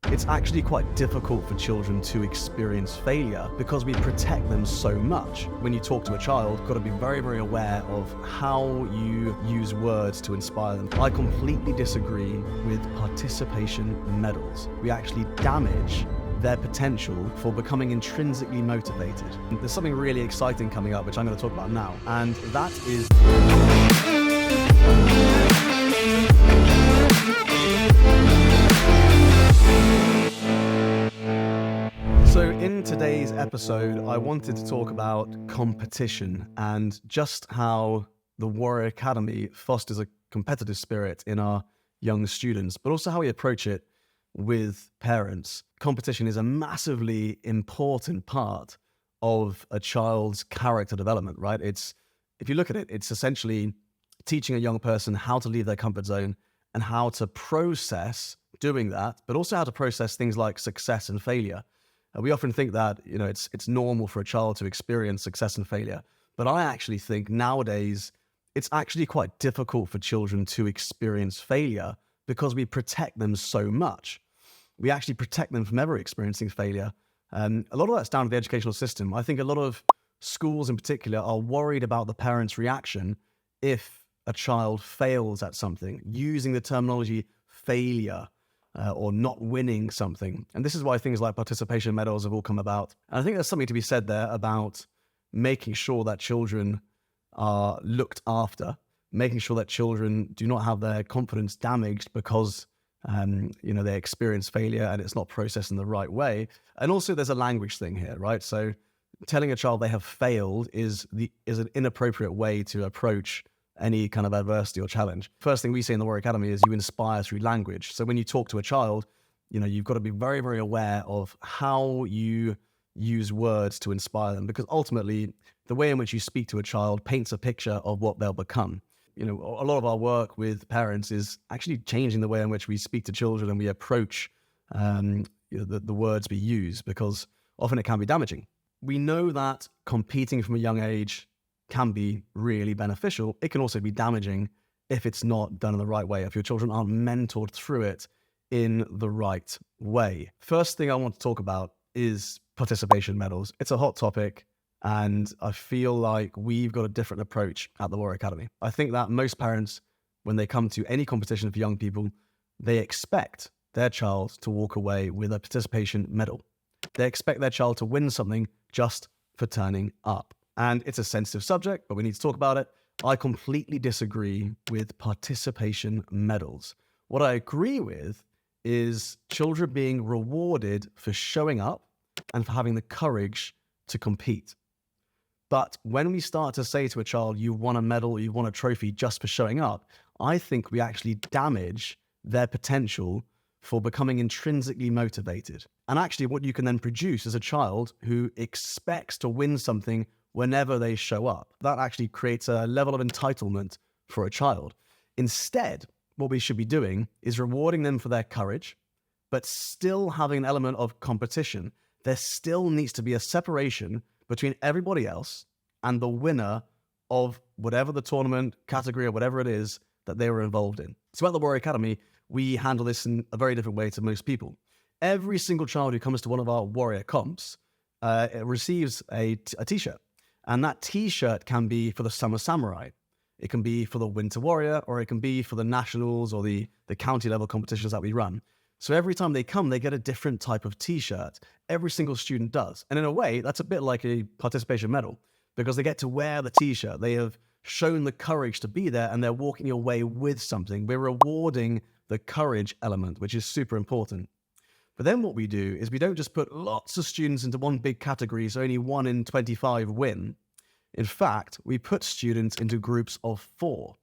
It's actually quite difficult for children to experience failure because we protect them so much. When you talk to a child, you've got to be very, very aware of how you use words to inspire them. I completely disagree with participation medals. We actually damage their potential for becoming intrinsically motivated. There's something really exciting coming up, which I'm going to talk about now, and that is So in today's episode, I wanted to talk about competition and just how the Warrior Academy fosters a competitive spirit in our young students, but also how we approach it with parents. Competition is a massively important part of a child's character development, right? If you look at it, it's essentially teaching a young person how to leave their comfort zone and how to process doing that, but also how to process things like success and failure. We often think that, it's normal for a child to experience success and failure. But I actually think nowadays it's actually quite difficult for children to experience failure because we protect them so much. We actually protect them from ever experiencing failure. A lot of that's down to the educational system. I think a lot of schools in particular are worried about the parent's reaction if a child fails at something, using the terminology failure. Or not winning something. And this is why things like participation medals have all come about. And I think there's something to be said there about making sure that children are looked after, making sure that children do not have their confidence damaged because they experience failure and it's not processed in the right way. And also there's a language thing here, right? So telling a child they have failed is an inappropriate way to approach any kind of adversity or challenge. First thing we say in the Warrior Academy is you inspire through language. So when you talk to a child, you've got to be very, very aware of how you use words to inspire them, because ultimately the way in which you speak to a child paints a picture of what they'll become. A lot of our work with parents is actually changing the way in which we speak to children and we approach the words we use, because often it can be damaging. We know that competing from a young age can be really beneficial. It can also be damaging if it's not done in the right way, if your children aren't mentored through it in the right way. First thing I want to talk about is participation medals. It's a hot topic, and I feel like we've got a different approach at the Warrior Academy. I think that most parents, when they come to any competition for young people, they expect their child to walk away with a participation medal. They expect their child to win something just for turning up. And it's a sensitive subject, but we need to talk about it. I completely disagree with participation medals. What I agree with is children being rewarded for showing up and for having the courage to compete. But when we start to say to a child, you won a medal, you won a trophy just for showing up, I think we actually damage their potential for becoming intrinsically motivated. And actually what you can then produce is a child who expects to win something whenever they show up. That actually creates a level of entitlement for a child. Instead, what we should be doing is rewarding them for their courage, but still having an element of competition. There still needs to be a separation between everybody else and the winner of whatever the tournament, category, or whatever it is that they were involved in. So at the Warrior Academy, we handle this in a very different way to most people. Every single child who comes to one of our Warrior comps receives a t-shirt. And that t-shirt can be for the Summer Samurai. It can be for the Winter Warrior, or it can be for the nationals or the county level competitions that we run. So every time they come, they get a different type of t-shirt. Every single student does. And in a way, that's a bit like a participation medal, because they get to wear the t-shirt. They have shown the courage to be there and they're walking away with something. We're rewarding the courage element, which is super important. But then what we do is we don't just put lots of students into one big category, so only 1 in 25 win. In fact, we put students into groups of 4.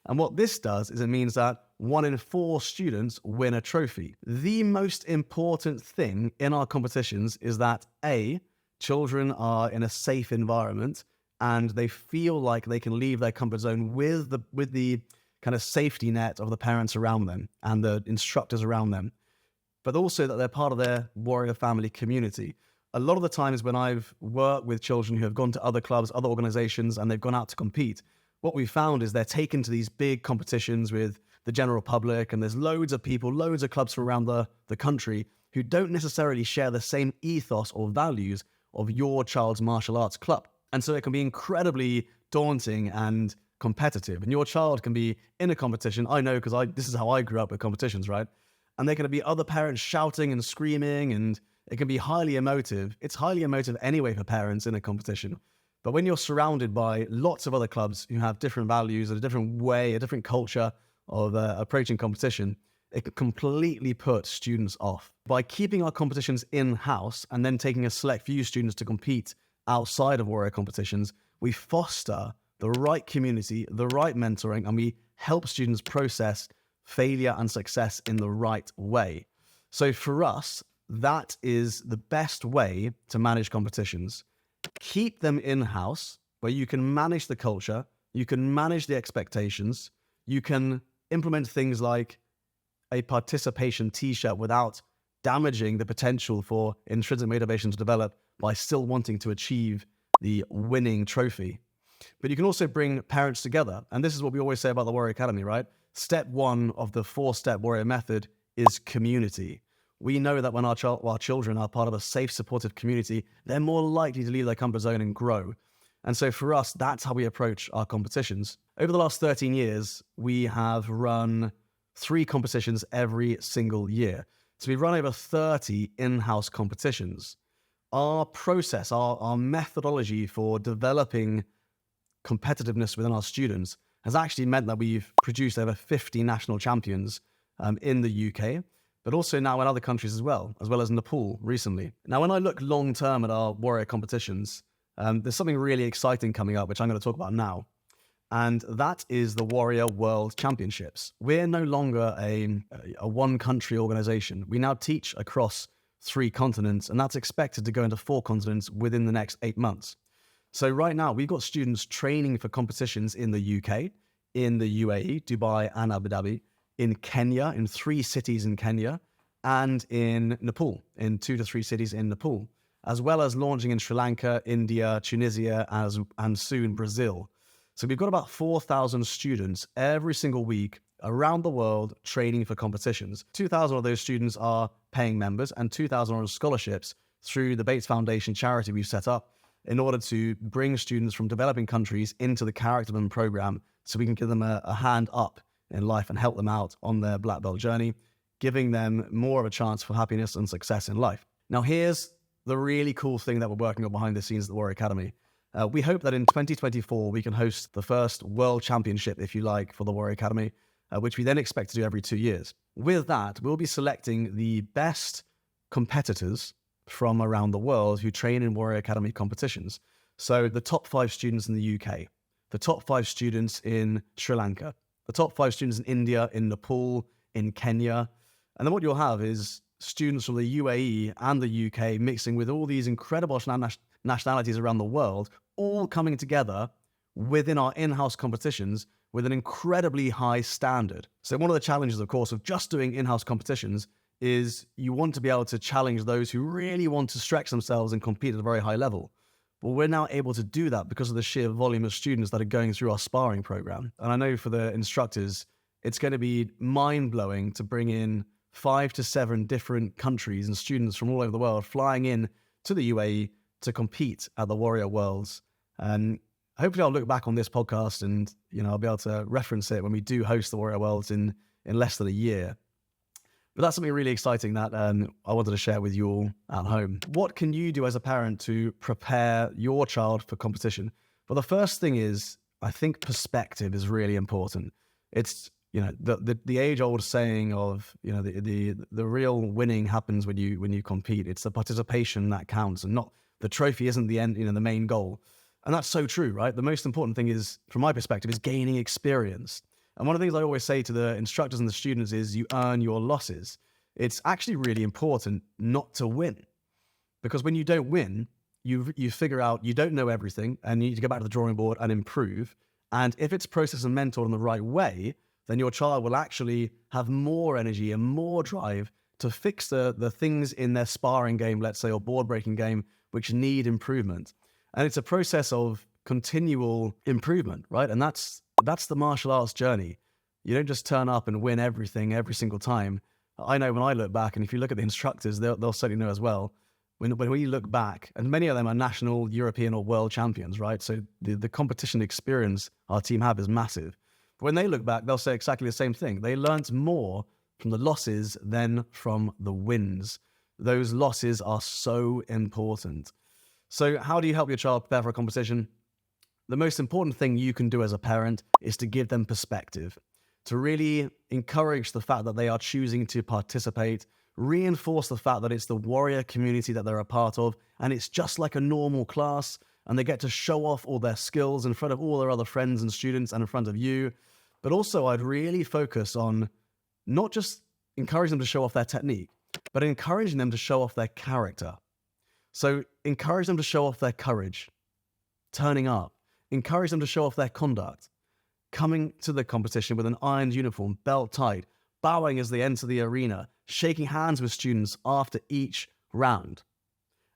And what this does is it means that 1 in 4 students win a trophy. The most important thing in our competitions is that A, children are in a safe environment and they feel like they can leave their comfort zone with the kind of safety net of the parents around them and the instructors around them, but also that they're part of their Warrior family community. A lot of the times when I've worked with children who have gone to other clubs, other organizations, and they've gone out to compete, what we found is they're taken to these big competitions with the general public, and there's loads of people, loads of clubs from around the country, who don't necessarily share the same ethos or values of your child's martial arts club. And so it can be incredibly daunting and competitive. And your child can be in a competition. I know because this is how I grew up with competitions, right? And there can be other parents shouting and screaming, and it can be highly emotive. It's highly emotive anyway for parents in a competition. But when you're surrounded by lots of other clubs who have different values and a different way, a different culture of approaching competition, it can completely put students off. By keeping our competitions in-house and then taking a select few students to compete outside of warrior competitions, we foster the right community, the right mentoring, and we help students process failure and success in the right way. So for us, that is the best way to manage competitions. Keep them in-house, where you can manage the culture, you can manage the expectations, you can implement things like a participation t-shirt without damaging the potential for intrinsic motivation to develop by still wanting to achieve the winning trophy. But you can also bring parents together. And this is what we always say about the Warrior Academy, right? Step one of the 4-step warrior method is community. We know that when our children are part of a safe, supportive community, they're more likely to leave their comfort zone and grow. And so for us, that's how we approach our competitions. Over the last 13 years, we have run 3 competitions every single year. So we've run over 30 in-house competitions. Our process, our methodology for developing competitiveness within our students has actually meant that we've produced over 50 national champions in the UK, but also now in other countries as well as Nepal recently. Now, when I look long-term at our warrior competitions, there's something really exciting coming up, which I'm going to talk about now. And that is the Warrior World Championships. We're no longer a one-country organization. We now teach across 3 continents, and that's expected to go into 4 continents within the next 8 months. So right now, we've got students training for competitions in the UK, in the UAE, Dubai, and Abu Dhabi, in Kenya, in 3 cities in Kenya, and in Nepal, in 2 to 3 cities in Nepal, as well as launching in Sri Lanka, India, Tunisia, and soon Brazil. So we've got about 4,000 students every single week around the world training for competitions. 2,000 of those students are paying members and 2,000 are on scholarships through the Bates Foundation charity we've set up in order to bring students from developing countries into the Character Development Program so we can give them a hand up in life and help them out on their black belt journey, giving them more of a chance for happiness and success in life. Now, here's the really cool thing that we're working on behind the scenes at the Warrior Academy. We hope that in 2024, we can host the first World Championship, if you like, for the Warrior Academy, which we then expect to do every 2 years. With that, we'll be selecting the best competitors from around the world who train in Warrior Academy competitions. So the top 5 students in the UK, the top 5 students in Sri Lanka, the top 5 students in India, in Nepal, in Kenya. And then what you'll have is students from the UAE and the UK mixing with all these incredible nationalities around the world, all coming together within our in-house competitions with an incredibly high standard. So one of the challenges, of course, of just doing in-house competitions is you want to be able to challenge those who really want to stretch themselves and compete at a very high level. But we're now able to do that because of the sheer volume of students that are going through our sparring program. And I know for the instructors, it's going to be mind-blowing to bring in 5 to 7 different countries and students from all over the world flying in to the UAE to compete at the Warrior Worlds. And hopefully I'll look back on this podcast and, I'll be able to reference it when we do host the Warrior Worlds in less than a year. But that's something really exciting that I wanted to share with you all at home. What can you do as a parent to prepare your child for competition? Well, the first thing is, I think perspective is really important. It's, the age-old saying of, the real winning happens when you compete. It's the participation that counts, and not the trophy isn't the end, the main goal. And that's so true, right? The most important thing is, from my perspective, is gaining experience. And one of the things I always say to the instructors and the students is you earn your losses. It's actually really important not to win, because when you don't win, you figure out you don't know everything and you need to go back to the drawing board and improve. And if it's processed and mentored in the right way, then your child will actually have more energy and more drive to fix the things in their sparring game, let's say, or board breaking game, which need improvement. And it's a process of continual improvement, right? And that's the martial arts journey. You don't just turn up and win everything every single time. I know when I look back, and if you look at the instructors, they'll certainly know as well. When we look back, and many of them are national, European, or world champions, right? So the competition experience our team have is massive. But when they look back, they'll say exactly the same thing. They learnt more from the losses than from the wins. Those losses are so important. So how do you help your child prepare for a competition? The most important thing you can do as a parent is to give them perspective, to really encourage the fact that they are choosing to participate, reinforce the fact that it's the warrior community that they're a part of, and it's just like a normal class, and they get to show off all their skills in front of all their other friends and students and in front of you. But also I'd really focus on not just encouraging them to show off their technique, but encouraging them to show off their character. So encourage them to show off their courage, turning up, encourage them to show off their conduct, coming to the competition with an ironed uniform, belt tight, bowing as they enter the arena, shaking hands with students after each round.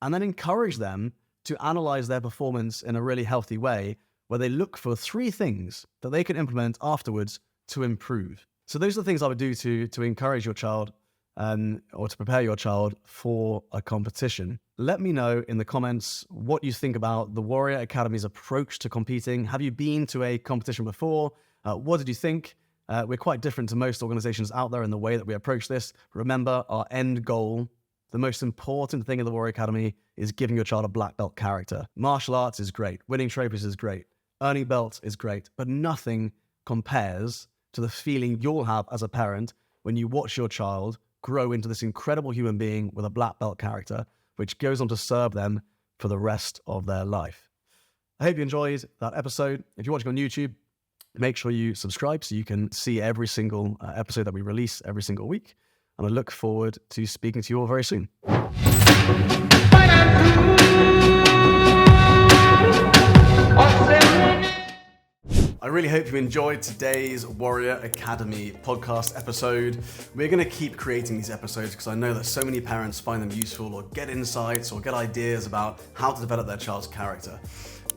And then encourage them to analyze their performance in a really healthy way, where they look for 3 things that they can implement afterwards to improve. So those are the things I would do to encourage your child or to prepare your child for a competition. Let me know in the comments what you think about the Warrior Academy's approach to competing. Have you been to a competition before? What did you think? We're quite different to most organizations out there in the way that we approach this. Remember, our end goal, the most important thing in the Warrior Academy, is giving your child a black belt character. Martial arts is great. Winning trophies is great. Earning belts is great. But nothing compares to the feeling you'll have as a parent when you watch your child grow into this incredible human being with a black belt character, which goes on to serve them for the rest of their life. I hope you enjoyed that episode. If you're watching on YouTube, make sure you subscribe so you can see every single episode that we release every single week. And I look forward to speaking to you all very soon. I really hope you enjoyed today's Warrior Academy podcast episode. We're going to keep creating these episodes because I know that so many parents find them useful or get insights or get ideas about how to develop their child's character.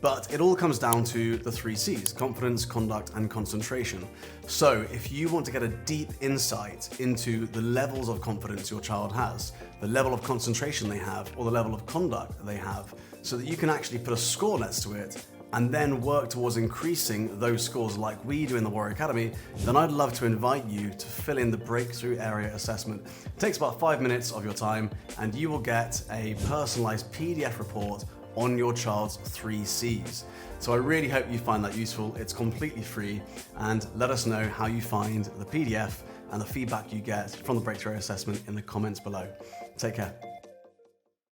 But it all comes down to the 3 C's: confidence, conduct, and concentration. So if you want to get a deep insight into the levels of confidence your child has, the level of concentration they have, or the level of conduct they have, so that you can actually put a score next to it and then work towards increasing those scores like we do in the Warrior Academy, then I'd love to invite you to fill in the breakthrough area assessment. It takes about 5 minutes of your time, and you will get a personalized PDF report on your child's 3 C's. So I really hope you find that useful. It's completely free, and let us know how you find the PDF and the feedback you get from the breakthrough assessment in the comments below. Take care.